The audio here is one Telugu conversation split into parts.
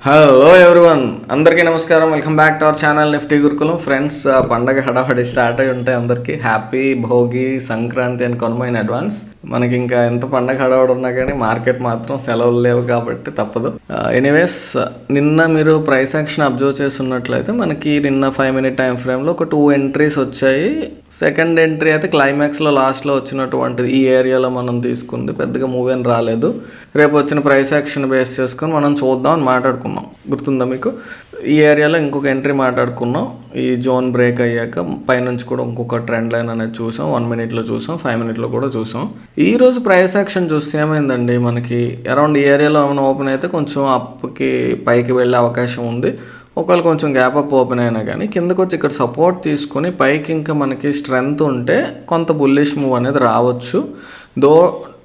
హలో ఎవ్రీవన్, అందరికీ నమస్కారం. Welcome back to our channel Nifty Gurukulam. Friends, పండగ హడాహడి స్టార్ట్ అయి ఉంటాయి. అందరికీ హ్యాపీ భోగి, సంక్రాంతి అని కనుమ ఇన్ అడ్వాన్స్. మనకి ఇంకా ఎంత పండగ హడావడి ఉన్నా కానీ మార్కెట్ మాత్రం సెలవులు లేవు కాబట్టి తప్పదు. ఎనీవేస్, నిన్న మీరు ప్రైస్ యాక్షన్ అబ్జర్వ్ చేస్తున్నట్లయితే మనకి నిన్న 5 minute టైం ఫ్రేమ్లో ఒక 2 entries వచ్చాయి. సెకండ్ ఎంట్రీ అయితే క్లైమాక్స్లో లాస్ట్లో వచ్చినటువంటిది. ఈ ఏరియాలో మనం తీసుకుంది పెద్దగా మూవ్ అని రాలేదు. రేపు వచ్చిన ప్రైస్ యాక్షన్ బేస్ చేసుకొని మనం చూద్దాం అని మాట్లాడుకున్నాం. గుర్తుందా మీకు? ఈ ఏరియాలో ఇంకొక ఎంట్రీ మాట్లాడుకున్నాం. ఈ జోన్ బ్రేక్ అయ్యాక పైనుంచి కూడా ఇంకొక ట్రెండ్ లైన్ అనేది చూసాం. 1 minute చూసాం, 5 minute కూడా చూసాం. ఈ రోజు ప్రైస్ యాక్షన్ చూస్తే ఏమైందండి, మనకి అరౌండ్ ఈ ఏరియాలో ఏమైనా ఓపెన్ అయితే కొంచెం అప్కి పైకి వెళ్ళే అవకాశం ఉంది. ఒకవేళ కొంచెం గ్యాప్ అప్ ఓపెన్ అయినా కానీ కిందకు వచ్చి ఇక్కడ సపోర్ట్ తీసుకొని పైకి ఇంకా మనకి స్ట్రెంగ్త్ ఉంటే కొంత బుల్లిష్ మూవ్ అనేది రావచ్చు. దో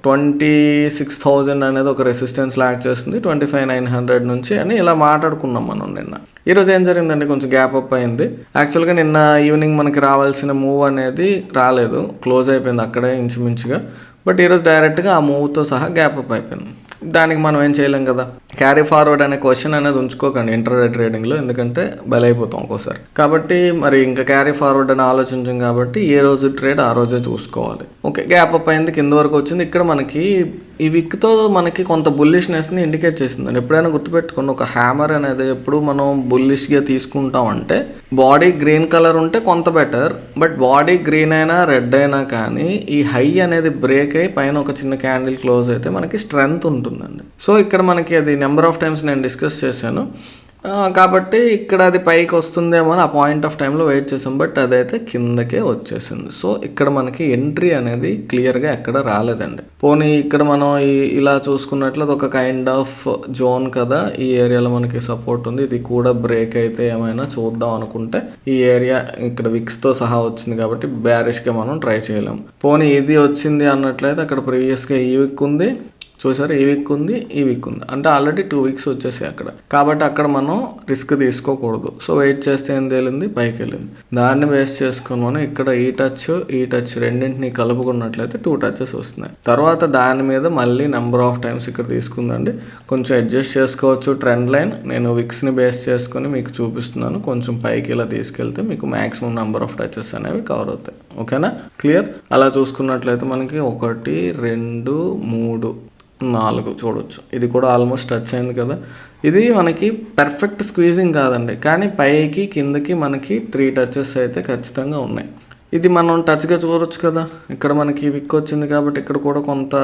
26,000 అనేది ఒక రెసిస్టెన్స్ లాక్ చేస్తుంది, 25,900 నుంచి అని ఇలా మాట్లాడుకున్నాం మనం నిన్న. ఈరోజు ఏం జరిగిందండి, కొంచెం గ్యాప్ అప్ అయింది. యాక్చువల్గా నిన్న ఈవినింగ్ మనకి రావాల్సిన మూవ్ అనేది రాలేదు, క్లోజ్ అయిపోయింది అక్కడే ఇంచుమించుగా. బట్ ఈరోజు డైరెక్ట్గా ఆ మూవ్తో సహా గ్యాప్ అప్ అయిపోయింది. దానికి మనం ఏం చేయలేం కదా. క్యారీ ఫార్వర్డ్ అనే క్వశ్చన్ అనేది ఉంచుకోకండి ఇంటర్డే ట్రేడింగ్లో, ఎందుకంటే బలైపోతాం ఒక్కోసారి. కాబట్టి మరి ఇంకా క్యారీ ఫార్వర్డ్ అని ఆలోచించాం కాబట్టి ఏ రోజు ట్రేడ్ ఆ రోజే చూసుకోవాలి. ఓకే, గ్యాప్ అప్ అయింది, కింద వరకు వచ్చింది. ఇక్కడ మనకి ఈ విక్తో మనకి కొంత బుల్లిష్నెస్ని ఇండికేట్ చేసిందండి. ఎప్పుడైనా గుర్తుపెట్టుకోండి, ఒక హ్యామర్ అనేది ఎప్పుడు మనం బుల్లిష్గా తీసుకుంటామంటే బాడీ గ్రీన్ కలర్ ఉంటే కొంత బెటర్. బట్ బాడీ గ్రీన్ అయినా రెడ్ అయినా కానీ ఈ హై అనేది బ్రేక్ అయ్యి పైన ఒక చిన్న క్యాండిల్ క్లోజ్ అయితే మనకి స్ట్రెంగ్త్ ఉంటుందండి. సో ఇక్కడ మనకి అది నెంబర్ ఆఫ్ టైమ్స్ నేను డిస్కస్ చేశాను. కాబట్టి ఇక్కడ అది పైకి వస్తుందేమో అని ఆ పాయింట్ ఆఫ్ టైంలో వెయిట్ చేసాం. బట్ అదైతే కిందకే వచ్చేసింది. సో ఇక్కడ మనకి ఎంట్రీ అనేది క్లియర్గా ఎక్కడ రాలేదండి. పోనీ ఇక్కడ మనం ఇలా చూసుకున్నట్లు అది ఒక కైండ్ ఆఫ్ జోన్ కదా, ఈ ఏరియాలో మనకి సపోర్ట్ ఉంది, ఇది కూడా బ్రేక్ అయితే ఏమైనా చూద్దాం అనుకుంటే ఈ ఏరియా ఇక్కడ విక్స్తో సహా వచ్చింది కాబట్టి బ్యారిష్గా మనం ట్రై చేయలేము. పోనీ ఇది వచ్చింది అన్నట్లయితే అక్కడ ప్రీవియస్గా ఈ విక్ ఉంది, చూసారు, ఈ వీక్ ఉంది, ఈ వీక్ ఉంది, అంటే ఆల్రెడీ 2 weeks వచ్చేసాయి అక్కడ. కాబట్టి అక్కడ మనం రిస్క్ తీసుకోకూడదు. సో వెయిట్ చేస్తే ఏం తేలింది, పైకి వెళ్ళింది. దాన్ని బేస్ చేసుకొని మనం ఇక్కడ ఈ టచ్ రెండింటిని కలుపుకున్నట్లయితే 2 touches వస్తున్నాయి. తర్వాత దాని మీద మళ్ళీ నెంబర్ ఆఫ్ టైమ్స్ ఇక్కడ తీసుకుందండి. కొంచెం అడ్జస్ట్ చేసుకోవచ్చు ట్రెండ్ లైన్. నేను విక్స్ని బేస్ చేసుకొని మీకు చూపిస్తున్నాను. కొంచెం పైకి ఇలా తీసుకెళ్తే మీకు మ్యాక్సిమం నెంబర్ ఆఫ్ టచెస్ అనేవి కవర్ అవుతాయి. ఓకేనా, క్లియర్? అలా చూసుకున్నట్లయితే మనకి 1, 2, 3, 4 చూడొచ్చు. ఇది కూడా ఆల్మోస్ట్ టచ్ అయింది కదా. ఇది మనకి పర్ఫెక్ట్ స్క్వీజింగ్ కాదండి, కానీ పైకి కిందకి మనకి 3 touches అయితే ఖచ్చితంగా ఉన్నాయి. ఇది మనం టచ్గా చూడొచ్చు కదా. ఇక్కడ మనకి విక్ వచ్చింది కాబట్టి ఇక్కడ కూడా కొంత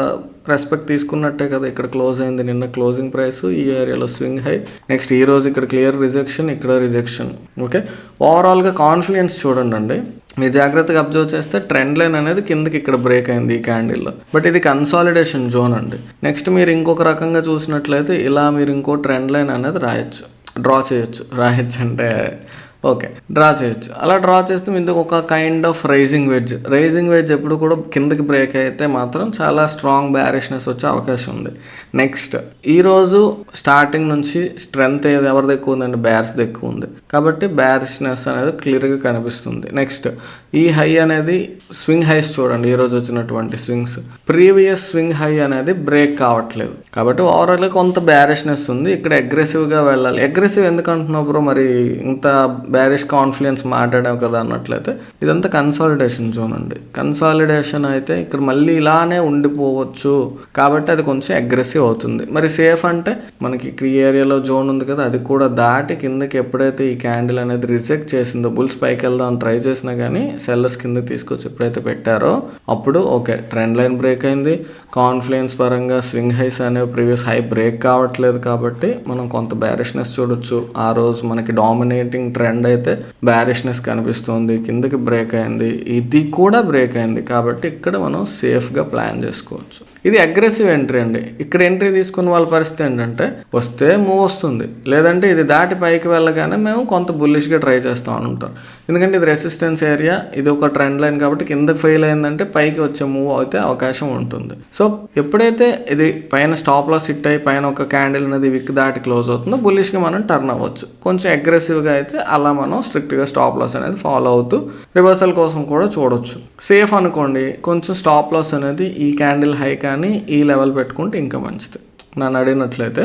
రెస్పెక్ట్ తీసుకున్నట్టే కదా. ఇక్కడ క్లోజ్ అయింది నిన్న క్లోజింగ్ ప్రైస్, ఈ ఏరియాలో స్వింగ్ హై. నెక్స్ట్ ఈ రోజు ఇక్కడ క్లియర్ రిజెక్షన్, ఇక్కడ రిజెక్షన్. ఓకే, ఓవరాల్గా కాన్ఫిడెన్స్ చూడండి అండి. మీరు జాగ్రత్తగా అబ్జర్వ్ చేస్తే ట్రెండ్ లైన్ అనేది కిందకి ఇక్కడ బ్రేక్ అయింది ఈ క్యాండిల్లో. బట్ ఇది కన్సాలిడేషన్ జోన్ అండి. నెక్స్ట్ మీరు ఇంకొక రకంగా చూసినట్లయితే ఇలా మీరు ఇంకో ట్రెండ్ లైన్ అనేది డ్రా చేయొచ్చు అంటే ఓకే, డ్రా చేయొచ్చు. అలా డ్రా చేస్తే మీకు ఒక కైండ్ ఆఫ్ రైజింగ్ వెడ్జ్ ఎప్పుడు కూడా కిందకి బ్రేక్ అయితే మాత్రం చాలా స్ట్రాంగ్ బ్యారిష్నెస్ వచ్చే అవకాశం ఉంది. నెక్స్ట్ ఈరోజు స్టార్టింగ్ నుంచి స్ట్రెంగ్త్ ఎవరిది ఎక్కువ ఉందండి, బేర్స్ది ఎక్కువ ఉంది కాబట్టి బ్యారిష్నెస్ అనేది క్లియర్గా కనిపిస్తుంది. నెక్స్ట్ ఈ హై అనేది స్వింగ్ హైస్ చూడండి, ఈరోజు వచ్చినటువంటి స్వింగ్స్ ప్రీవియస్ స్వింగ్ హై అనేది బ్రేక్ కావట్లేదు కాబట్టి ఓవరాల్గా కొంత బ్యారిష్నెస్ ఉంది. ఇక్కడ అగ్రెసివ్గా వెళ్ళాలి. అగ్రెసివ్ ఎందుకు అంటున్నావు బ్రో, మరి ఇంత బ్యారిష్ కాన్ఫిడెన్స్ మాట్లాడావు కదా అన్నట్లయితే ఇదంతా కన్సాలిడేషన్ జోన్ అండి. కన్సాలిడేషన్ అయితే ఇక్కడ మళ్ళీ ఇలానే ఉండిపోవచ్చు కాబట్టి అది కొంచెం అగ్రెసివ్ అవుతుంది. మరి సేఫ్ అంటే మనకి ఇక్కడ ఈ ఏరియాలో జోన్ ఉంది కదా, అది కూడా దాటి కిందకి ఎప్పుడైతే ఈ క్యాండిల్ అనేది రిజెక్ట్ చేసిందో, బుల్స్ పైకి వెళ్దాం ట్రై చేసినా కానీ సెల్లర్స్ కిందకి తీసుకొచ్చి ఎప్పుడైతే పెట్టారో అప్పుడు ఓకే, ట్రెండ్ లైన్ బ్రేక్ అయింది. కాన్ఫిడెన్స్ పరంగా స్వింగ్ హైస్ అనేవి ప్రీవియస్ హై బ్రేక్ కావట్లేదు కాబట్టి మనం కొంత బ్యారిష్నెస్ చూడొచ్చు. ఆ రోజు మనకి డామినేటింగ్ ట్రెండ్ అయితే బ్యారిష్నెస్ కనిపిస్తుంది, కిందకి బ్రేక్ అయింది, ఇది కూడా బ్రేక్ అయింది కాబట్టి ఇక్కడ మనం సేఫ్గా ప్లాన్ చేసుకోవచ్చు. ఇది అగ్రెసివ్ ఎంట్రీ అండి. ఇక్కడ ఎంట్రీ తీసుకున్న వాళ్ళ పరిస్థితి ఏంటంటే వస్తే మూవ్ వస్తుంది, లేదంటే ఇది దాటి పైకి వెళ్ళగానే మేము కొంత బుల్లిష్గా ట్రై చేస్తాం అని ఉంటారు. ఎందుకంటే ఇది రెసిస్టెన్స్ ఏరియా, ఇది ఒక ట్రెండ్ లైన్ కాబట్టి కిందకి ఫెయిల్ అయిందంటే పైకి వచ్చే మూవ్ అయితే అవకాశం ఉంటుంది. సో ఎప్పుడైతే ఇది పైన స్టాప్ లాస్ హిట్ అయ్యి పైన ఒక క్యాండిల్ అనేది విక్ దాటి క్లోజ్ అవుతుందో బుల్లిష్గా మనం టర్న్ అవ్వచ్చు. కొంచెం అగ్రెసివ్గా అయితే అలా మనం స్ట్రిక్ట్గా స్టాప్ లాస్ అనేది ఫాలో అవుతూ రివర్సల్ కోసం కూడా చూడొచ్చు. సేఫ్ అనుకోండి, కొంచెం స్టాప్ లాస్ అనేది ఈ క్యాండిల్ హై కానీ ఈ లెవెల్ పెట్టుకుంటే ఇంకా మంచిది. నన్ను అడిగినట్లయితే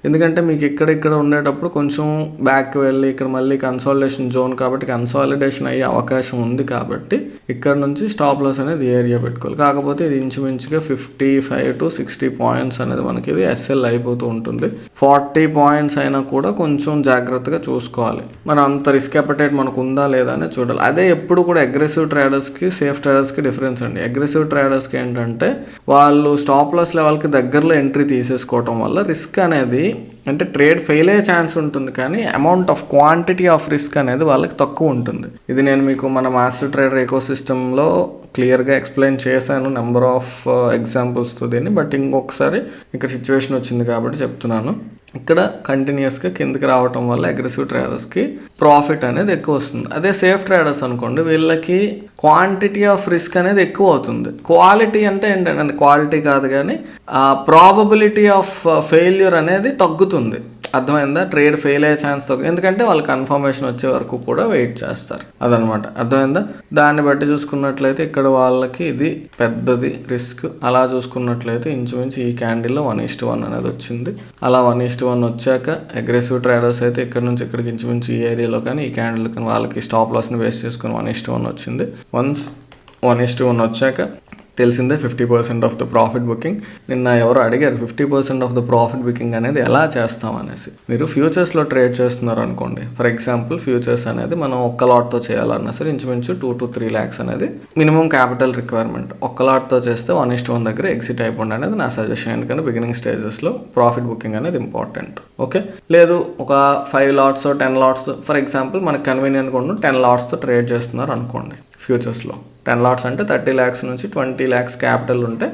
ఎందుకంటే మీకు ఇక్కడ ఉండేటప్పుడు కొంచెం బ్యాక్ వెళ్ళి ఇక్కడ మళ్ళీ కన్సాలిడేషన్ జోన్ కాబట్టి కన్సాలిడేషన్ అయ్యే అవకాశం ఉంది కాబట్టి ఇక్కడ నుంచి స్టాప్ లాస్ అనేది ఏరియా పెట్టుకోవాలి. కాకపోతే ఇది ఇంచుమించుగా 55 to 60 పాయింట్స్ అనేది మనకి ఇది ఎస్ఎల్ అయిపోతూ ఉంటుంది. 40 పాయింట్స్ అయినా కూడా కొంచెం జాగ్రత్తగా చూసుకోవాలి. మరి అంత రిస్క్ అపెటైట్ మనకు ఉందా లేదా అనేది చూడాలి. అదే ఎప్పుడు కూడా అగ్రెసివ్ ట్రేడర్స్కి సేఫ్ ట్రేడర్స్కి డిఫరెన్స్ అండి. అగ్రెసివ్ ట్రేడర్స్కి ఏంటంటే వాళ్ళు స్టాప్ లాస్ లెవెల్కి దగ్గరలో ఎంట్రీ తీసేసుకోవటం వల్ల రిస్క్ అనేది అంటే ట్రేడ్ ఫెయిల్ అయ్యే ఛాన్స్ ఉంటుంది కానీ amount of quantity of risk అనేది వాళ్ళకి తక్కువ ఉంటుంది. ఇది నేను మీకు మన మాస్టర్ ట్రేడర్ ఎకోసిస్టంలో క్లియర్గా ఎక్స్ప్లెయిన్ చేశాను నెంబర్ ఆఫ్ ఎగ్జాంపుల్స్తో దీన్ని. బట్ ఇంకొకసారి ఇక్కడ సిచ్యువేషన్ వచ్చింది కాబట్టి చెప్తున్నాను. ఇక్కడ కంటిన్యూస్గా కిందకి రావటం వల్ల అగ్రెసివ్ ట్రేడర్స్కి ప్రాఫిట్ అనేది ఎక్కువ వస్తుంది. అదే సేఫ్ ట్రేడర్స్ అనుకోండి, వీళ్ళకి క్వాంటిటీ ఆఫ్ రిస్క్ అనేది ఎక్కువ అవుతుంది. క్వాలిటీ అంటే ఏంటంటే క్వాలిటీ కాదు కానీ ప్రాబబిలిటీ ఆఫ్ ఫెయిల్యూర్ అనేది తగ్గుతుంది. అర్థమైందా? ట్రేడ్ ఫెయిల్ అయ్యే ఛాన్స్ తగ్గు, ఎందుకంటే వాళ్ళు కన్ఫర్మేషన్ వచ్చే వరకు కూడా వెయిట్ చేస్తారు. అదనమాట. అర్థమైందా? దాన్ని బట్టి చూసుకున్నట్లయితే ఇక్కడ వాళ్ళకి ఇది పెద్దది రిస్క్. అలా చూసుకున్నట్లయితే ఇంచుమించు ఈ క్యాండిల్లో 1:1 అనేది వచ్చింది. అలా 1:1 వచ్చాక అగ్రెసివ్ ట్రేడర్స్ అయితే ఇక్కడ నుంచి ఇక్కడికి ఇంచుమించు ఈ ఏరియాలో కానీ ఈ క్యాండిల్ కానీ వాళ్ళకి స్టాప్ లాస్ని వేస్ట్ చేసుకుని 1:1 వచ్చింది. వన్స్ 1:1 వచ్చాక తెలిసిందే 50% ఆఫ్ ద ప్రాఫిట్ బుకింగ్. నిన్న ఎవరు అడిగారు 50% ఆఫ్ ద ప్రాఫిట్ బుకింగ్ అనేది ఎలా చేస్తామనేసి. మీరు ఫ్యూచర్స్లో ట్రేడ్ చేస్తున్నారు అనుకోండి, ఫర్ ఎగ్జాంపుల్ ఫ్యూచర్స్ అనేది మనం ఒక్క లాట్తో చేయాలన్నా సరే ఇంచుమించు 2 to 3 lakhs అనేది మినిమం క్యాపిటల్ రిక్వైర్మెంట్. ఒక్క లాట్తో చేస్తే 1:1 దగ్గర ఎగ్జిట్ అయిపోండి అనేది నా సజెషన్. ఎందుకంటే బిగినింగ్ స్టేజెస్లో ప్రాఫిట్ బుకింగ్ అనేది ఇంపార్టెంట్. ఓకే, లేదు ఒక 5 lots 10 lots ఫర్ ఎగ్జాంపుల్ మనకు కన్వీనియంట్గా ఉండు 10 lotsతో ట్రేడ్ చేస్తున్నారు అనుకోండి. ఫ్యూచర్స్లో 10 lots అంటే 30 lakhs నుంచి 20 lakhs క్యాపిటల్ ఉంటే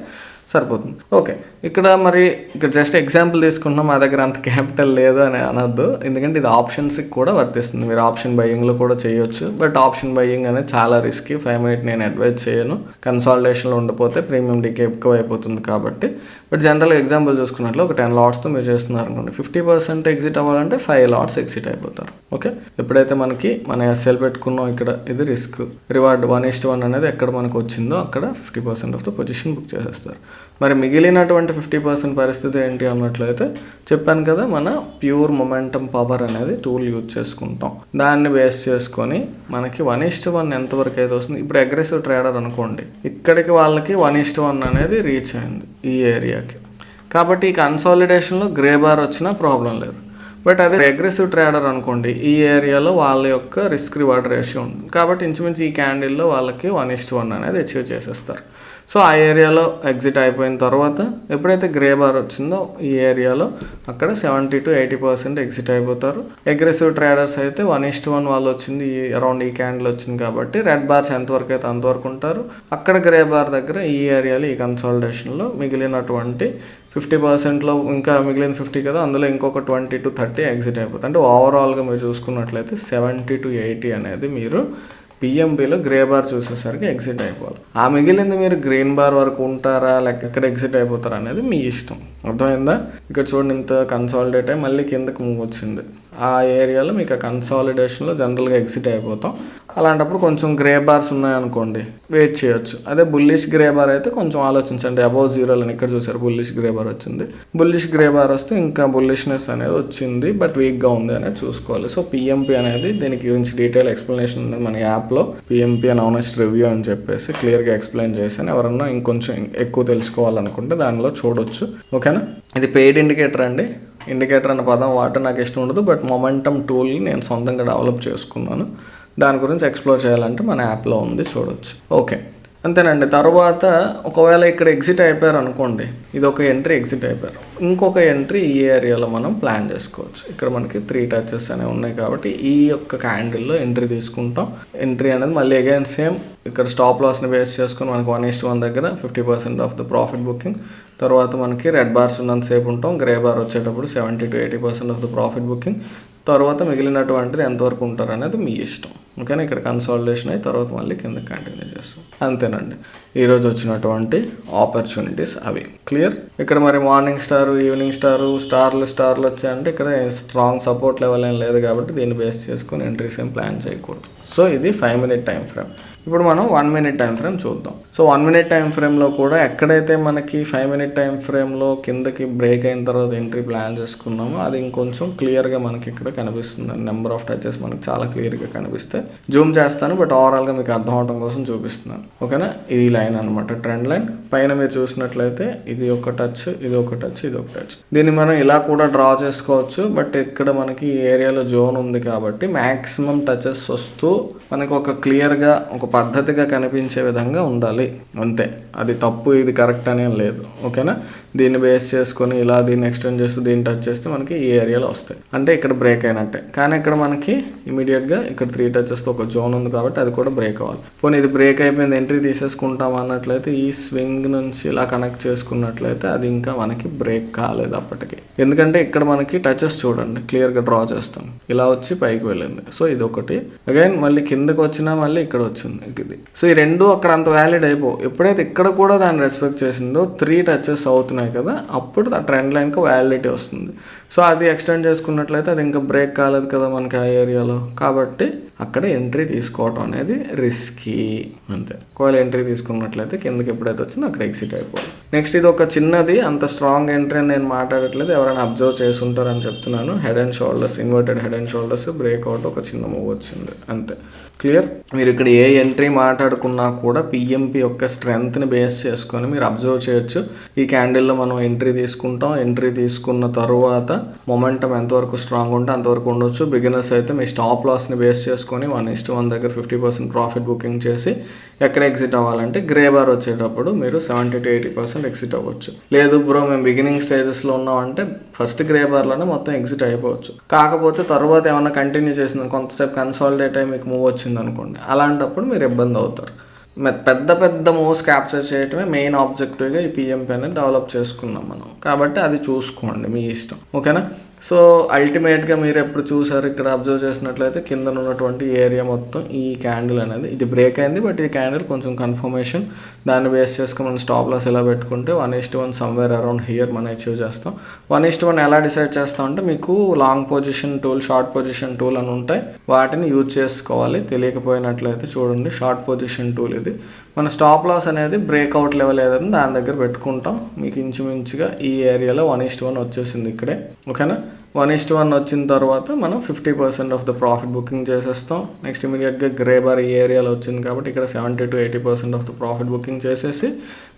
సరిపోతుంది. ఓకే, ఇక్కడ మరి ఇక్కడ జస్ట్ ఎగ్జాంపుల్ తీసుకుంటున్నాం, మా దగ్గర అంత క్యాపిటల్ లేదు అని అనొద్దు. ఎందుకంటే ఇది ఆప్షన్స్కి కూడా వర్తిస్తుంది. మీరు ఆప్షన్ బయ్యింగ్లో కూడా చేయొచ్చు. బట్ ఆప్షన్ బయ్యింగ్ అనేది చాలా రిస్కీ. 5 minute నేను అడ్వైజ్ చేయను. కన్సాలిడేషన్లో ఉండిపోతే ప్రీమియం డీకే ఎక్కువ అయిపోతుంది కాబట్టి. బట్ జనరల్గా ఎగ్జాంపుల్ చూసుకున్నట్లు ఒక 10 lotsతో మీరు చేస్తున్నారు అనుకోండి, 50% ఎగ్జిట్ అవ్వాలంటే 5 lots ఎగ్జిట్ అయిపోతారు. ఓకే, ఎప్పుడైతే మనకి మన ఎస్ఎల్ పెట్టుకున్నాం ఇక్కడ ఇది రిస్క్ రివార్డ్ 1:1 అనేది ఎక్కడ మనకు వచ్చిందో అక్కడ 50% ఆఫ్ ద పొజిషన్ బుక్ చేసేస్తారు. మరి మిగిలినటువంటి 50% పరిస్థితి ఏంటి అన్నట్లయితే చెప్పాను కదా, మన ప్యూర్ మొమెంటమ్ పవర్ అనేది టూల్ యూజ్ చేసుకుంటాం. దాన్ని బేస్ చేసుకొని మనకి 1:1 ఎంతవరకు అయితే వస్తుంది. ఇప్పుడు అగ్రెసివ్ ట్రేడర్ అనుకోండి, ఇక్కడికి వాళ్ళకి 1:1 అనేది రీచ్ అయింది ఈ ఏరియాకి. కాబట్టి ఈ కన్సాలిడేషన్లో గ్రే బార్ వచ్చినా ప్రాబ్లం లేదు. బట్ అదే అగ్రెసివ్ ట్రేడర్ అనుకోండి, ఈ ఏరియాలో వాళ్ళ యొక్క రిస్క్ రివార్డ్ రేషియో ఉంది కాబట్టి ఇంచుమించు ఈ క్యాండిల్లో వాళ్ళకి 1:1 అనేది అచీవ్ చేసేస్తారు. సో ఆ ఏరియాలో ఎగ్జిట్ అయిపోయిన తర్వాత ఎప్పుడైతే గ్రే బార్ వచ్చిందో ఈ ఏరియాలో అక్కడ 70 to 80% ఎగ్జిట్ అయిపోతారు. అగ్రెసివ్ ట్రేడర్స్ అయితే 1:1 వాళ్ళు వచ్చింది అరౌండ్ ఈ క్యాండిల్ వచ్చింది కాబట్టి రెడ్ బార్స్ ఎంతవరకు అయితే అంతవరకు ఉంటారు. అక్కడ గ్రే బార్ దగ్గర ఈ ఏరియాలో ఈ కన్సాలిడేషన్లో మిగిలినటువంటి 50%లో ఇంకా మిగిలిన 50 కదా, అందులో ఇంకొక 20 to 30 ఎగ్జిట్ అయిపోతుంది. అంటే ఓవరాల్గా మీరు చూసుకున్నట్లయితే 70 to 80 అనేది మీరు పిఎంబిలో గ్రే బార్ చూసేసరికి ఎగ్జిట్ అయిపోవాలి. ఆ మిగిలింది మీరు గ్రీన్ బార్ వరకు ఉంటారా లేక ఎక్కడ ఎగ్జిట్ అయిపోతారా అనేది మీ ఇష్టం. అర్థమైందా? ఇక్కడ చూడండి, ఇంత కన్సాలిడేట్ అయ్యి మళ్ళీ కిందకి మూవ్ వచ్చింది. ఆ ఏరియాలో మీకు ఆ కన్సాలిడేషన్లో జనరల్గా ఎగ్జిట్ అయిపోతాం. అలాంటప్పుడు కొంచెం గ్రే బార్స్ ఉన్నాయనుకోండి వెయిట్ చేయొచ్చు. అదే బుల్లిష్ గ్రే బార్ అయితే కొంచెం ఆలోచించండి. అబౌవ్ 0 అని ఇక్కడ చూసారు బుల్లిష్ గ్రే బార్ వచ్చింది. బుల్లిష్ గ్రే బార్ వస్తే ఇంకా బుల్లిష్నెస్ అనేది వచ్చింది బట్ వీక్గా ఉంది అనేది చూసుకోవాలి. సో పిఎంపి అనేది దీనికి గురించి డీటెయిల్ ఎక్స్ప్లెనేషన్ ఉంది మన యాప్లో. పిఎంపి అండ్ ఆనెస్ట్ రివ్యూ అని చెప్పేసి క్లియర్గా ఎక్స్ప్లెయిన్ చేశాను. ఎవరన్నా ఇంకొంచెం ఎక్కువ తెలుసుకోవాలనుకుంటే దానిలో చూడొచ్చు. ఓకేనా? ఇది పెయిడ్ ఇండికేటర్ అండి. ఇండికేటర్ అనే పదం వాటర్ నాకు ఇష్టం ఉండదు. బట్ మొమెంటమ్ టూల్ని నేను సొంతంగా డెవలప్ చేసుకున్నాను. దాని గురించి ఎక్స్ప్లోర్ చేయాలంటే మన యాప్లో ఉంది, చూడొచ్చు. ఓకే, అంతేనండి. తర్వాత ఒకవేళ ఇక్కడ ఎగ్జిట్ అయిపోయారు అనుకోండి, ఇది ఒక ఎంట్రీ ఎగ్జిట్ అయిపోయారు, ఇంకొక ఎంట్రీ ఈ ఏరియాలో మనం ప్లాన్ చేసుకోవచ్చు. ఇక్కడ మనకి 3 touches అనేవి ఉన్నాయి కాబట్టి ఈ యొక్క క్యాండిల్లో ఎంట్రీ తీసుకుంటాం. ఎంట్రీ అనేది మళ్ళీ అగైన్ సేమ్ ఇక్కడ స్టాప్ లాస్ని బేస్ చేసుకుని మనకి 1:1 దగ్గర 50% ఆఫ్ ద ప్రాఫిట్ బుకింగ్. తర్వాత మనకి రెడ్ బార్స్ ఉన్నంతసేపు ఉంటాం. గ్రే బార్ వచ్చేటప్పుడు 70 to 80% of the profit booking. తర్వాత మిగిలినటువంటిది ఎంతవరకు ఉంటారు అనేది మీ ఇష్టం. ఓకేనా? ఇక్కడ కన్సాలిడేషన్ అయ్యి తర్వాత మళ్ళీ కింద కంటిన్యూ చేస్తాం. అంతేనండి ఈరోజు వచ్చినటువంటి ఆపర్చునిటీస్ అవి. క్లియర్? ఇక్కడ మరి మార్నింగ్ స్టార్, ఈవినింగ్ స్టార్లు వచ్చాయంటే ఇక్కడ స్ట్రాంగ్ సపోర్ట్ లెవెల్ ఏం లేదు కాబట్టి దీన్ని బేస్ చేసుకొని ఎంట్రీస్ ఏం ప్లాన్ చేయకూడదు. సో ఇది 5 minute టైం ఫ్రేమ్. ఇప్పుడు మనం 1 minute టైం ఫ్రేమ్ చూద్దాం. సో 1 మినిట్ టైం ఫ్రేమ్లో కూడా ఎక్కడైతే మనకి 5 మినిట్ టైం ఫ్రేమ్లో కిందకి బ్రేక్ అయిన తర్వాత ఎంట్రీ ప్లాన్ చేసుకున్నామో అది ఇంకొంచెం క్లియర్గా మనకి ఇక్కడ కనిపిస్తుంది. నెంబర్ ఆఫ్ టచెస్ మనకి చాలా క్లియర్గా కనిపిస్తాయి. జూమ్ చేస్తాను, బట్ ఓవరాల్గా మీకు అర్థం అవడం కోసం చూపిస్తున్నాను. ఓకేనా, ఇది లైన్ అనమాట, ట్రెండ్ లైన్. పైన మీరు చూసినట్లయితే ఇది ఒక టచ్, ఇది ఒక టచ్, ఇది ఒక టచ్. దీన్ని మనం ఇలా కూడా డ్రా చేసుకోవచ్చు, బట్ ఇక్కడ మనకి ఈ ఏరియాలో జోన్ ఉంది కాబట్టి మ్యాక్సిమం టచెస్ వస్తూ మనకు ఒక క్లియర్గా ఒక పద్ధతిగా కనిపించే విధంగా ఉండాలి అంతే. అది తప్పు ఇది కరెక్ట్ అనేం లేదు. ఓకేనా, దీన్ని బేస్ చేసుకొని ఇలా దీన్ని ఎక్స్టెండ్ చేస్తూ దీన్ని టచ్ చేస్తే మనకి ఈ ఏరియాలో వస్తాయి, అంటే ఇక్కడ బ్రేక్ అయినట్టే. కానీ ఇక్కడ మనకి ఇమీడియట్గా ఇక్కడ 3 టచెస్తో ఒక జోన్ ఉంది కాబట్టి అది కూడా బ్రేక్ అవ్వాలి. పోనీ ఇది బ్రేక్ అయిపోయింది, ఎంట్రీ తీసేసుకుంటాం అన్నట్లయితే ఈ స్వింగ్ నుంచి ఇలా కనెక్ట్ చేసుకున్నట్లయితే అది ఇంకా మనకి బ్రేక్ కాలేదు అప్పటికి. ఎందుకంటే ఇక్కడ మనకి టచెస్ చూడండి క్లియర్గా డ్రా చేస్తాం, ఇలా వచ్చి పైకి వెళ్ళింది. సో ఇది ఒకటి. అగైన్ మళ్ళీ కిందకి వచ్చినా మళ్ళీ ఇక్కడ వచ్చింది ఇది. సో ఈ రెండు అక్కడ అంత వ్యాలిడ్ అయిపో. ఎప్పుడైతే ఇక్కడ కూడా దాన్ని రెస్పెక్ట్ చేసిందో 3 టచెస్ అవుతున్నాయి కదా, అప్పుడు ఆ ట్రెండ్ లైన్కి వ్యాలిడిటీ వస్తుంది. సో అది ఎక్స్టెండ్ చేసుకున్నట్లయితే అది ఇంకా బ్రేక్ కాలేదు కదా మనకి ఆ ఏరియాలో, కాబట్టి అక్కడ ఎంట్రీ తీసుకోవడం అనేది రిస్కీ అంతే. ఒకవేళ ఎంట్రీ తీసుకున్నట్లయితే కిందకి ఎప్పుడైతే వచ్చిందో అక్కడ ఎగ్జిట్ అయిపోవాలి. నెక్స్ట్ ఇది ఒక చిన్నది, అంత స్ట్రాంగ్ ఎంట్రీ అని నేను మాట్లాడట్లేదు, ఎవరైనా అబ్జర్వ్ చేసి ఉంటారని చెప్తున్నాను. Head and shoulders, inverted head and shoulders breakout ఒక చిన్న మూవ్ వచ్చింది అంతే. క్లియర్. మీరు ఇక్కడ ఏ ఎంట్రీ మాట్లాడుకున్నా కూడా పిఎంపి యొక్క స్ట్రెంగ్త్ని బేస్ చేసుకొని మీరు అబ్జర్వ్ చేయొచ్చు. ఈ క్యాండిల్లో మనం ఎంట్రీ తీసుకుంటాం, ఎంట్రీ తీసుకున్న తర్వాత మొమెంటం ఎంతవరకు స్ట్రాంగ్ ఉంటే అంతవరకు ఉండొచ్చు. బిగినర్స్ అయితే మీ స్టాప్ లాస్ని బేస్ చేసుకొని 1:1 దగ్గర 50% ప్రాఫిట్ బుకింగ్ చేసి ఎక్కడ ఎగ్జిట్ అవ్వాలంటే గ్రే బార్ వచ్చేటప్పుడు మీరు 70 to 80% ఎగ్జిట్ అవ్వచ్చు. లేదు బ్రో మేము బిగినింగ్ స్టేజెస్లో ఉన్నామంటే ఫస్ట్ గ్రే బార్లోనే మొత్తం ఎగ్జిట్ అయిపోవచ్చు. కాకపోతే తర్వాత ఏమైనా కంటిన్యూ చేసింది, కొంతసేపు కన్సాలిడేట్ అయ్యి మీకు మూవ్ వచ్చింది అనుకోండి, అలాంటప్పుడు మీరు ఇబ్బంది అవుతారు. పెద్ద పెద్ద మూవ్స్ క్యాప్చర్ చేయటమే మెయిన్ ఆబ్జెక్టివ్గా ఈ పిఎంపి అనేది డెవలప్ చేసుకున్నాం మనం, కాబట్టి అది చూసుకోండి మీ ఇష్టం. ఓకేనా. సో అల్టిమేట్గా మీరు ఎప్పుడు చూసారు ఇక్కడ అబ్జర్వ్ చేసినట్లయితే కింద ఉన్నటువంటి ఏరియా మొత్తం ఈ క్యాండిల్ అనేది ఇది బ్రేక్ అయింది, బట్ ఈ క్యాండిల్ కొంచెం కన్ఫర్మేషన్, దాన్ని బేస్ చేసుకుని మనం స్టాప్ లాస్ ఎలా పెట్టుకుంటే 1:1 సమ్వేర్ అరౌండ్ హియర్ మనం అచీవ్ చేస్తాం. 1:1 ఎలా డిసైడ్ చేస్తాం అంటే మీకు long position tool, short position tool అని ఉంటాయి, వాటిని యూజ్ చేసుకోవాలి. తెలియకపోయినట్లయితే చూడండి, షార్ట్ పొజిషన్ టూల్ ఇది. మన స్టాప్ లాస్ అనేది బ్రేక్అవుట్ లెవెల్ ఏదైనా దాని దగ్గర పెట్టుకుంటాం. మీకు ఇంచుమించుగా ఈ ఏరియాలో 1:1 వచ్చేసింది ఇక్కడే. ఓకేనా, 1:1 వచ్చిన తర్వాత మనం 50% ఆఫ్ ద ప్రాఫిట్ బుకింగ్ చేసేస్తాం. నెక్స్ట్ ఇమీడియట్గా గ్రే బార్ ఈ ఏరియాలో వచ్చింది కాబట్టి ఇక్కడ 70 to 80% of the profit booking చేసేసి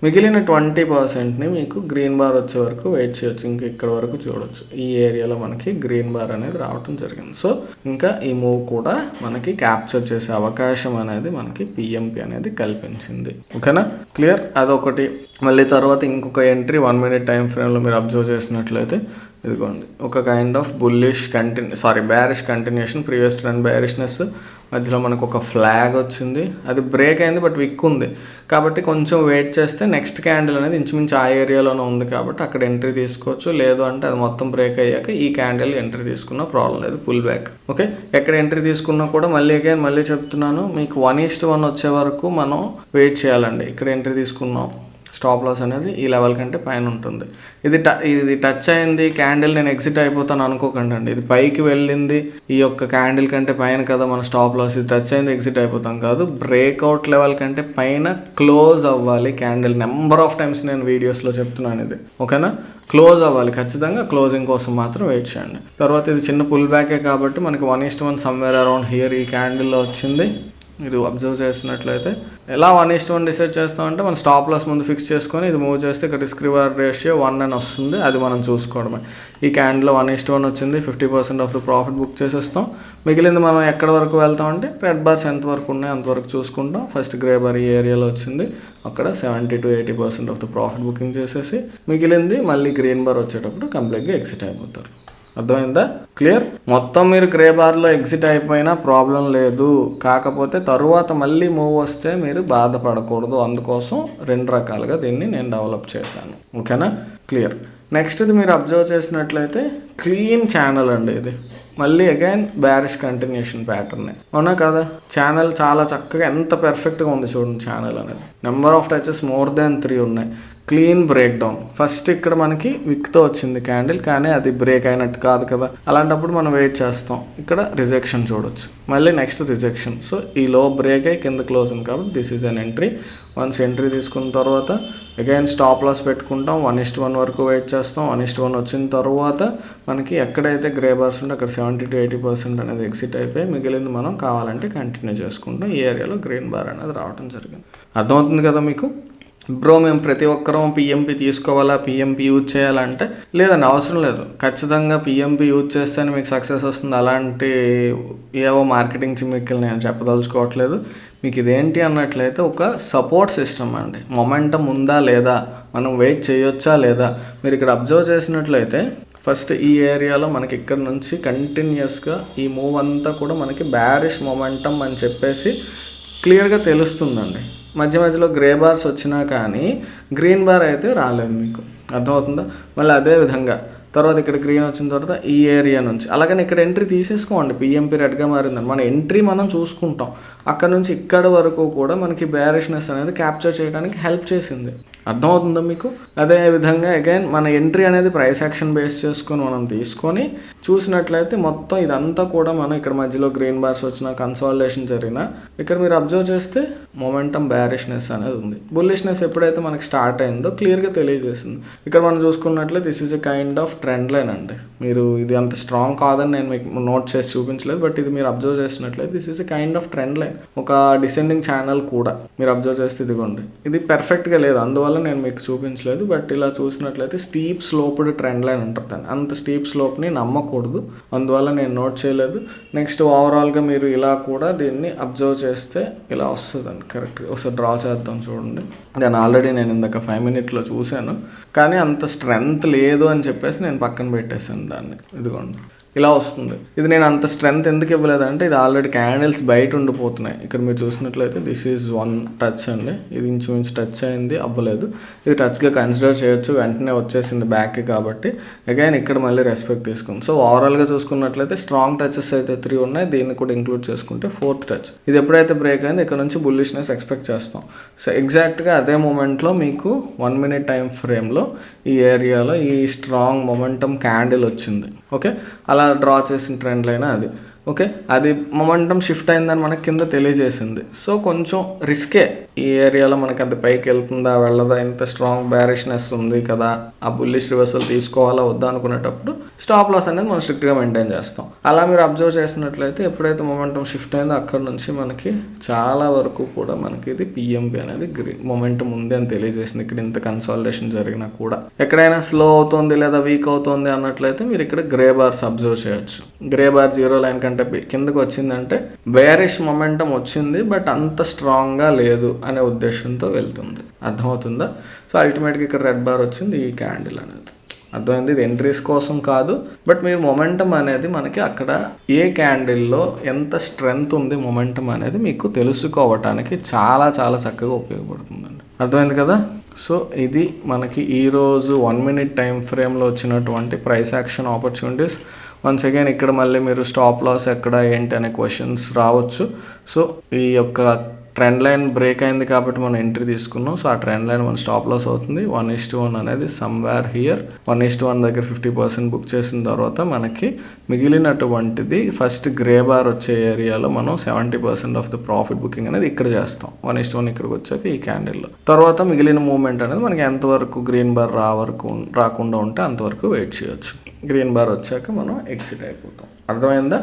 మిగిలిన 20%ని మీకు గ్రీన్ బార్ వచ్చే వరకు వెయిట్ చేయొచ్చు. ఇంకా ఇక్కడ వరకు చూడొచ్చు ఈ ఏరియాలో మనకి గ్రీన్ బార్ అనేది రావడం జరిగింది. సో ఇంకా ఈ మూవ్ కూడా మనకి క్యాప్చర్ చేసే అవకాశం అనేది మనకి పిఎంపి అనేది కల్పించింది. ఓకేనా, క్లియర్. అదొకటి. మళ్ళీ తర్వాత ఇంకొక ఎంట్రీ 1 మినిట్ టైం ఫ్రేమ్లో మీరు అబ్జర్వ్ చేసినట్లయితే ఇదిగోండి ఒక kind of bullish bearish continuation, previous trend bearishness, మధ్యలో మనకు ఒక ఫ్లాగ్ వచ్చింది, అది బ్రేక్ అయింది బట్ విక్ ఉంది కాబట్టి కొంచెం వెయిట్ చేస్తే నెక్స్ట్ క్యాండిల్ అనేది ఇంచుమించు ఆ ఏరియాలోనే ఉంది కాబట్టి అక్కడ ఎంట్రీ తీసుకోవచ్చు. లేదు అంటే అది మొత్తం బ్రేక్ అయ్యాక ఈ క్యాండిల్ ఎంట్రీ తీసుకున్న ప్రాబ్లం లేదు, పుల్ బ్యాక్. ఓకే, ఎక్కడ ఎంట్రీ తీసుకున్నా కూడా మళ్ళీ చెప్తున్నాను, మీకు 1:1 వచ్చే వరకు మనం వెయిట్ చేయాలండి. ఇక్కడ ఎంట్రీ తీసుకున్నాం, స్టాప్ లాస్ అనేది ఈ లెవెల్ కంటే పైన ఉంటుంది. ఇది టచ్ అయింది క్యాండిల్, నేను ఎగ్జిట్ అయిపోతాను అనుకోకండి అండి. ఇది పైకి వెళ్ళింది ఈ యొక్క క్యాండిల్ కంటే పైన కదా మన స్టాప్ లాస్, ఇది టచ్ అయింది ఎగ్జిట్ అయిపోతాం కాదు, బ్రేక్అవుట్ లెవెల్ కంటే పైన క్లోజ్ అవ్వాలి క్యాండిల్. నెంబర్ ఆఫ్ టైమ్స్ నేను వీడియోస్లో చెప్తున్నాను ఇది. ఓకేనా, క్లోజ్ అవ్వాలి, ఖచ్చితంగా క్లోజింగ్ కోసం మాత్రం వెయిట్ చేయండి. తర్వాత ఇది చిన్న పుల్ బ్యాకే కాబట్టి మనకి 1:1 సమ్వేర్ అరౌండ్ హియర్ ఈ క్యాండిల్లో వచ్చింది. ఇది అబ్జర్వ్ చేసినట్లయితే ఎలా 1:1 డిసైడ్ చేస్తామంటే మనం స్టాప్ లాస్ ముందు ఫిక్స్ చేసుకొని ఇది మూవ్ చేస్తే ఇక్కడ రిస్క్ రివార్డ్ రేషియో 1 అని వస్తుంది, అది మనం చూసుకోవడమే. ఈ క్యాండిల్లో 1:1 వచ్చింది, 50% ఆఫ్ ద ప్రాఫిట్ బుక్ చేసేస్తాం. మిగిలింది మనం ఎక్కడ వరకు వెళ్తామంటే రెడ్ బార్స్ ఎంతవరకు ఉన్నాయి అంతవరకు చూసుకుంటాం. ఫస్ట్ గ్రే బార్ ఈ ఏరియాలో వచ్చింది, అక్కడ 70 to 80% of the profit booking చేసేసి మిగిలింది మళ్ళీ గ్రీన్ బార్ వచ్చేటప్పుడు కంప్లీట్గా ఎగ్జిట్ అయిపోతారు. అర్థమైందా, క్లియర్. మొత్తం మీరు గ్రే బార్లో ఎగ్జిట్ అయిపోయినా ప్రాబ్లం లేదు, కాకపోతే తరువాత మళ్ళీ మూవ్ వస్తే మీరు బాధపడకూడదు. అందుకోసం 2 రకాలుగా దీన్ని నేను డెవలప్ చేశాను. ఓకేనా, క్లియర్. నెక్స్ట్ ఇది మీరు అబ్జర్వ్ చేసినట్లయితే క్లీన్ ఛానల్ అండి ఇది. మళ్ళీ అగైన్ బ్యారిష్ కంటిన్యూషన్ ప్యాటర్న్, అవునా కదా. ఛానల్ చాలా చక్కగా ఎంత పర్ఫెక్ట్గా ఉంది చూడండి. ఛానల్ అనేది number of touches more than 3 ఉన్నాయి. Clean break down. ఫస్ట్ ఇక్కడ మనకి విక్తో వచ్చింది క్యాండిల్, కానీ అది బ్రేక్ అయినట్టు కాదు కదా, అలాంటప్పుడు మనం వెయిట్ చేస్తాం. ఇక్కడ రిజెక్షన్ చూడొచ్చు, మళ్ళీ నెక్స్ట్ రిజెక్షన్. సో ఈ లో బ్రేక్ అయ్యి కింద క్లోజ్ ఉంది కాబట్టి this is an entry. Once entry తీసుకున్న తర్వాత అగైన్ స్టాప్ లాస్ పెట్టుకుంటాం. 1:1 వరకు వెయిట్ చేస్తాం. 1:1 వచ్చిన తర్వాత మనకి ఎక్కడైతే గ్రే బార్స్ ఉంటే అక్కడ 70-80% అనేది ఎగ్జిట్ అయిపోయి మిగిలింది మనం కావాలంటే కంటిన్యూ చేసుకుంటాం. ఈ ఏరియాలో గ్రీన్ బార్ అనేది రావడం జరిగింది. అర్థమవుతుంది కదా మీకు? బ్రో మేము ప్రతి ఒక్కరం పిఎంపి తీసుకోవాలా, పిఎంపి యూజ్ చేయాలంటే లేదని అవసరం లేదు. ఖచ్చితంగా పిఎంపి యూజ్ చేస్తేనే మీకు సక్సెస్ వస్తుంది. అలాంటి ఏవో మార్కెటింగ్ చిమ్మిక్కలు నేను చెప్పదలుచుకోవట్లేదు. మీకు ఇదేంటి అన్నట్లయితే ఒక సపోర్ట్ సిస్టమ్ అండి. మొమెంటం ఉందా లేదా, మనం వెయిట్ చేయొచ్చా లేదా. మీరు ఇక్కడ అబ్జర్వ్ చేసినట్లయితే ఫస్ట్ ఈ ఏరియాలో మనకి ఇక్కడ నుంచి కంటిన్యూస్గా ఈ మూవ్ అంతా కూడా మనకి బ్యారిష్ మొమెంటం అని చెప్పేసి క్లియర్గా తెలుస్తుందండి. మధ్య మధ్యలో గ్రే బార్స్ వచ్చినా కానీ గ్రీన్ బార్ అయితే రాలేదు. మీకు అర్థమవుతుందా? మళ్ళీ అదే విధంగా తర్వాత ఇక్కడ గ్రీన్ వచ్చిన తర్వాత ఈ ఏరియా నుంచి అలాగని ఇక్కడ ఎంట్రీ తీసేసుకోండి. పిఎంపి రెడ్గా మారిందని మన ఎంట్రీ మనం చూసుకుంటాం. అక్కడ నుంచి ఇక్కడ వరకు కూడా మనకి బ్యారిష్నెస్ అనేది క్యాప్చర్ చేయడానికి హెల్ప్ చేసింది. అర్థమవుతుందా మీకు? అదే విధంగా అగైన్ మన ఎంట్రీ అనేది ప్రైస్ యాక్షన్ బేస్ చేసుకొని మనం తీసుకొని చూసినట్లయితే మొత్తం ఇదంతా కూడా మనం ఇక్కడ మధ్యలో గ్రీన్ బార్స్ వచ్చిన కన్సాలిడేషన్ జరిగిన ఇక్కడ మీరు అబ్జర్వ్ చేస్తే మొమెంటం బ్యారిష్నెస్ అనేది ఉంది. బుల్లిష్నెస్ ఎప్పుడైతే మనకి స్టార్ట్ అయిందో క్లియర్గా తెలియజేసింది. ఇక్కడ మనం చూసుకున్నట్లయితే this is a kind of trend line అండి. మీరు ఇది అంత స్ట్రాంగ్ కాదని నేను మీకు నోట్ చేసి చూపించలేదు, బట్ ఇది మీరు అబ్జర్వ్ చేసినట్లయితే this is a kind of trend line. ఒక డిసెండింగ్ ఛానల్ కూడా మీరు అబ్జర్వ్ చేస్తే ఇదిగోండి, ఇది పర్ఫెక్ట్గా లేదు, అందువల్ల నేను మీకు చూపించలేదు. బట్ ఇలా చూసినట్లయితే స్టీప్ స్లోప్డ్ ట్రెండ్ లైన్ ఉంటుంది దాన్ని. అంత స్టీప్ స్లోప్ని నమ్మకూడదు, అందువల్ల నేను నోట్ చేయలేదు. నెక్స్ట్ ఓవరాల్గా మీరు ఇలా కూడా దీన్ని అబ్జర్వ్ చేస్తే ఇలా వస్తుందండి. కరెక్ట్గా ఒకసారి డ్రా చేద్దాం చూడండి. నేను ఆల్రెడీ ఇందాక 5 minutesలో చూశాను, కానీ అంత స్ట్రెంగ్త్ లేదు అని చెప్పేసి నేను పక్కన పెట్టేశాను దాన్ని. ఇదిగోండి ఇలా వస్తుంది. ఇది నేను అంత స్ట్రెంగ్త్ ఎందుకు ఇవ్వలేదంటే ఇది ఆల్రెడీ క్యాండిల్స్ బయట ఉండిపోతున్నాయి. ఇక్కడ మీరు చూసినట్లయితే దిస్ ఈజ్ 1 టచ్ అండి. ఇది ఇంచుమించు టచ్ అయింది, అవ్వలేదు. ఇది టచ్గా కన్సిడర్ చేయొచ్చు, వెంటనే వచ్చేసింది బ్యాక్కి కాబట్టి అగైన్ ఇక్కడ మళ్ళీ రెస్పెక్ట్ తీసుకుంది. సో ఓవరాల్గా చూసుకున్నట్లయితే స్ట్రాంగ్ టచెస్ అయితే 3 ఉన్నాయి, దీన్ని కూడా ఇంక్లూడ్ చేసుకుంటే 4th టచ్. ఇది ఎప్పుడైతే బ్రేక్ అయింది ఇక్కడ నుంచి బుల్లిష్నెస్ ఎక్స్పెక్ట్ చేస్తాం. సో ఎగ్జాక్ట్గా అదే మూమెంట్లో మీకు 1 minute టైం ఫ్రేమ్లో ఈ ఏరియాలో ఈ స్ట్రాంగ్ మొమెంటం క్యాండిల్ వచ్చింది. ఓకే, అలా డ్రా చేసిన ట్రెండ్ లైన్ అది. ఓకే, అది మొమెంటం షిఫ్ట్ అయిందని మనకి కింద తెలియజేసింది. సో కొంచెం రిస్కే ఈ ఏరియాలో. మనకి అది పైకి వెళ్తుందా వెళ్ళదా, ఇంత స్ట్రాంగ్ బ్యారిష్నెస్ ఉంది కదా, ఆ బుల్లిష్ రివర్సల్ తీసుకోవాలా వద్దా అనుకునేటప్పుడు స్టాప్ లాస్ అనేది మనం స్ట్రిక్ట్గా మెయింటైన్ చేస్తాం. అలా మీరు అబ్జర్వ్ చేసినట్లయితే ఎప్పుడైతే మొమెంటం షిఫ్ట్ అయిందో అక్కడ నుంచి మనకి చాలా వరకు కూడా మనకి ఇది పిఎంపి అనేది మొమెంటం ఉంది అని తెలియజేసింది. ఇక్కడ ఇంత కన్సాలిడేషన్ జరిగినా కూడా ఎక్కడైనా స్లో అవుతుంది లేదా వీక్ అవుతుంది అన్నట్లయితే మీరు ఇక్కడ గ్రే బార్స్ అబ్జర్వ్ చేయొచ్చు. గ్రే బార్ 0 లైన్ కంటే కిందకు వచ్చిందంటే బేరిష్ మొమెంటం వచ్చింది, బట్ అంత స్ట్రాంగ్గా లేదు అనే ఉద్దేశంతో వెళ్తుంది. అర్థమవుతుందా? సో అల్టిమేట్గా ఇక్కడ రెడ్ బార్ వచ్చింది ఈ క్యాండిల్ అనేది. అర్థమైంది? ఇది ఎంట్రీస్ కోసం కాదు, బట్ మీరు మొమెంటం అనేది మనకి అక్కడ ఏ క్యాండిల్లో ఎంత స్ట్రెంగ్త్ ఉంది మొమెంటం అనేది మీకు తెలుసుకోవటానికి చాలా చాలా చక్కగా ఉపయోగపడుతుందండి. అర్థమైంది కదా? సో ఇది మనకి ఈరోజు 1 minute టైం ఫ్రేమ్లో వచ్చినటువంటి price action opportunities. Once again ఇక్కడ మళ్ళీ మీరు స్టాప్ లాస్ ఎక్కడ ఏంటి అనే క్వశ్చన్స్ రావచ్చు. సో ఈ యొక్క ట్రెండ్ లైన్ బ్రేక్ అయింది కాబట్టి మనం ఎంట్రీ తీసుకున్నాం. సో ఆ ట్రెండ్ లైన్ మన స్టాప్ లాస్ అవుతుంది. 1:1 అనేది సమ్వేర్ హియర్. 1:1 దగ్గర 50% బుక్ చేసిన తర్వాత మనకి మిగిలినటువంటిది ఫస్ట్ గ్రే బార్ వచ్చే ఏరియాలో మనం 70% ఆఫ్ ద ప్రాఫిట్ బుకింగ్ అనేది ఇక్కడ చేస్తాం. 1:1 ఇక్కడికి వచ్చాక ఈ క్యాండిల్లో తర్వాత మిగిలిన మూవ్మెంట్ అనేది మనకి ఎంతవరకు గ్రీన్ బార్ రాకుండా ఉంటే అంతవరకు వెయిట్ చేయొచ్చు. గ్రీన్ బార్ వచ్చాక మనం ఎగ్జిట్ అయిపోతాం. అర్థమైందా?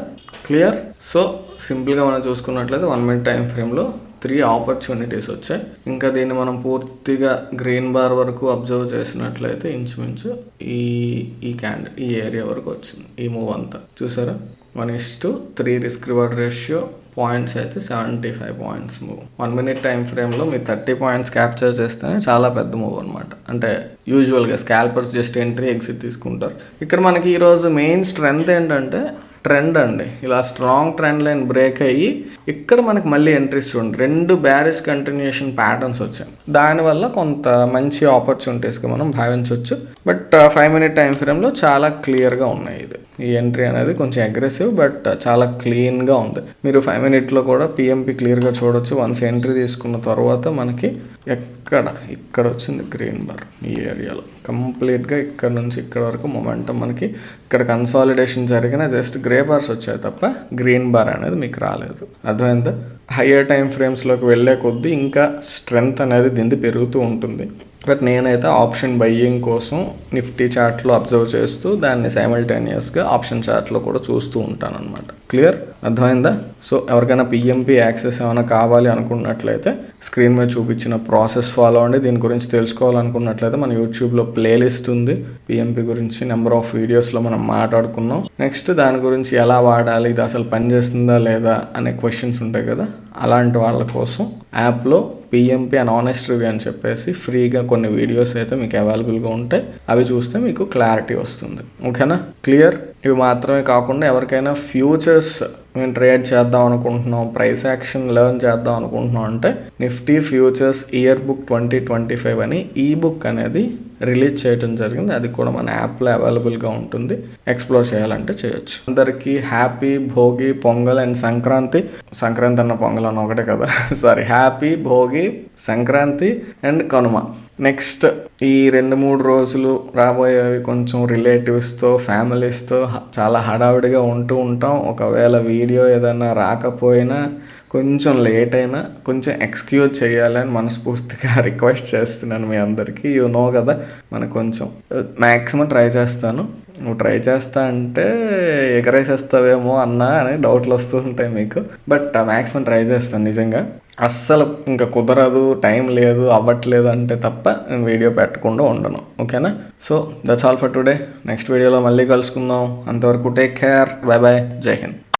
క్లియర్? సో సింపుల్గా మనం చూసుకున్నట్లయితే 1 minute టైం ఫ్రేమ్లో 3 ఆపర్చునిటీస్ వచ్చాయి. ఇంకా దీన్ని మనం పూర్తిగా గ్రీన్ బార్ వరకు అబ్జర్వ్ చేసినట్లయితే ఇంచుమించు ఈ క్యాండిల్ ఈ ఏరియా వరకు వచ్చింది. ఈ మూవ్ అంతా చూసారా? 1:3 రిస్క్ రివార్డ్ రేషియో. పాయింట్స్ అయితే 75 పాయింట్స్ మూవ్. 1 minute టైం ఫ్రేమ్లో మీరు 30 పాయింట్స్ క్యాప్చర్ చేస్తేనే చాలా పెద్ద మూవ్ అనమాట. అంటే యూజువల్గా స్కాల్పర్స్ జస్ట్ ఎంట్రీ ఎగ్జిట్ తీసుకుంటారు. ఇక్కడ మనకి ఈరోజు మెయిన్ స్ట్రెంగ్త్ ఏంటంటే ట్రెండ్ అండి. ఇలా స్ట్రాంగ్ ట్రెండ్ లైన్ బ్రేక్ అయ్యి ఇక్కడ మనకి మళ్ళీ ఎంట్రీస్ చూడండి, 2 బ్యారిష్ కంటిన్యూషన్ ప్యాటర్న్స్ వచ్చాయి. దానివల్ల కొంత మంచి ఆపర్చునిటీస్గా మనం భావించవచ్చు. బట్ 5 మినిట్ టైం ఫ్రేమ్లో చాలా క్లియర్గా ఉన్నాయి. ఈ ఎంట్రీ అనేది కొంచెం అగ్రెసివ్ బట్ చాలా క్లీన్గా ఉంది. మీరు 5 మినిట్లో కూడా పిఎంపి క్లియర్గా చూడొచ్చు. వన్స్ ఎంట్రీ తీసుకున్న తర్వాత మనకి ఇక్కడ వచ్చింది గ్రీన్ బార్. ఈ ఏరియాలో కంప్లీట్గా ఇక్కడ నుంచి ఇక్కడ వరకు మొమెంటం మనకి ఇక్కడ కన్సాలిడేషన్ జరిగిన జస్ట్ గ్రే బార్స్ వచ్చాయి తప్ప గ్రీన్ బార్ అనేది మీకు రాలేదు. అర్థమైందా? హయ్యర్ టైం ఫ్రేమ్స్లోకి వెళ్ళే కొద్దీ ఇంకా స్ట్రెంగ్త్ అనేది దీన్ని పెరుగుతూ ఉంటుంది. బట్ నేనైతే ఆప్షన్ బయ్యింగ్ కోసం నిఫ్టీ చార్ట్లో అబ్జర్వ్ చేస్తూ దాన్ని సైమల్టేనియస్గా ఆప్షన్ చార్ట్లో కూడా చూస్తూ ఉంటాను అనమాట. క్లియర్? అర్థమైందా? సో ఎవరికైనా పిఎంపి యాక్సెస్ ఏమైనా కావాలి అనుకున్నట్లయితే స్క్రీన్ మీద చూపించిన ప్రాసెస్ ఫాలో అండి. దీని గురించి తెలుసుకోవాలనుకున్నట్లయితే మన యూట్యూబ్లో ప్లేలిస్ట్ ఉంది. పిఎంపి గురించి నెంబర్ ఆఫ్ వీడియోస్లో మనం మాట్లాడుకున్నాం. నెక్స్ట్ దాని గురించి ఎలా వాడాలి, ఇది అసలు పనిచేస్తుందా లేదా అనే క్వశ్చన్స్ ఉంటాయి కదా, అలాంటి వాళ్ళ కోసం యాప్లో పిఎంపి అండ్ ఆనెస్ట్ రివ్యూ అని చెప్పేసి ఫ్రీగా కొన్ని వీడియోస్ అయితే మీకు అవైలబుల్గా ఉంటాయి. అవి చూస్తే మీకు క్లారిటీ వస్తుంది. ఓకేనా? క్లియర్? ఇవి మాత్రమే కాకుండా ఎవరికైనా ఫ్యూచర్స్ మేము ట్రేడ్ చేద్దాం అనుకుంటున్నాం, ప్రైస్ యాక్షన్ లెర్న్ చేద్దాం అనుకుంటున్నాం అంటే నిఫ్టీ ఫ్యూచర్స్ ఇయర్ బుక్ 2025 అని ఈ బుక్ అనేది రిలీజ్ చేయడం జరిగింది. అది కూడా మన యాప్లో అవైలబుల్గా ఉంటుంది. ఎక్స్ప్లోర్ చేయాలంటే చేయొచ్చు. అందరికీ హ్యాపీ భోగి, పొంగల్ అండ్ సంక్రాంతి. సంక్రాంతి అన్న పొంగల్ అన్న ఒకటే కదా, sorry. Happy Bhogi, Sankranti and Kanuma. Next ఈ 2-3 రోజులు రాబోయేవి కొంచెం రిలేటివ్స్తో, ఫ్యామిలీస్తో చాలా హడావిడిగా ఉంటూ ఉంటాం. ఒకవేళ వీడియో ఏదైనా రాకపోయినా, కొంచెం లేట్ అయినా కొంచెం ఎక్స్క్యూజ్ చేయాలని మనస్ఫూర్తిగా రిక్వెస్ట్ చేస్తున్నాను మీ అందరికీ. కదా, మనకు కొంచెం మ్యాక్సిమం ట్రై చేస్తాను. నువ్వు ట్రై చేస్తా అంటే ఎగరేసేస్తావేమో అన్నా అని డౌట్లు వస్తూ ఉంటాయి మీకు. బట్ మ్యాక్సిమం ట్రై చేస్తాను నిజంగా. అస్సలు ఇంకా కుదరదు, టైం లేదు, అవ్వట్లేదు అంటే తప్ప నేను వీడియో పెట్టకుండా ఉండను. ఓకేనా? So that's all for today. Next వీడియోలో మళ్ళీ కలుసుకుందాం. అంతవరకు టేక్ కేర్. Bye bye. జై హింద్.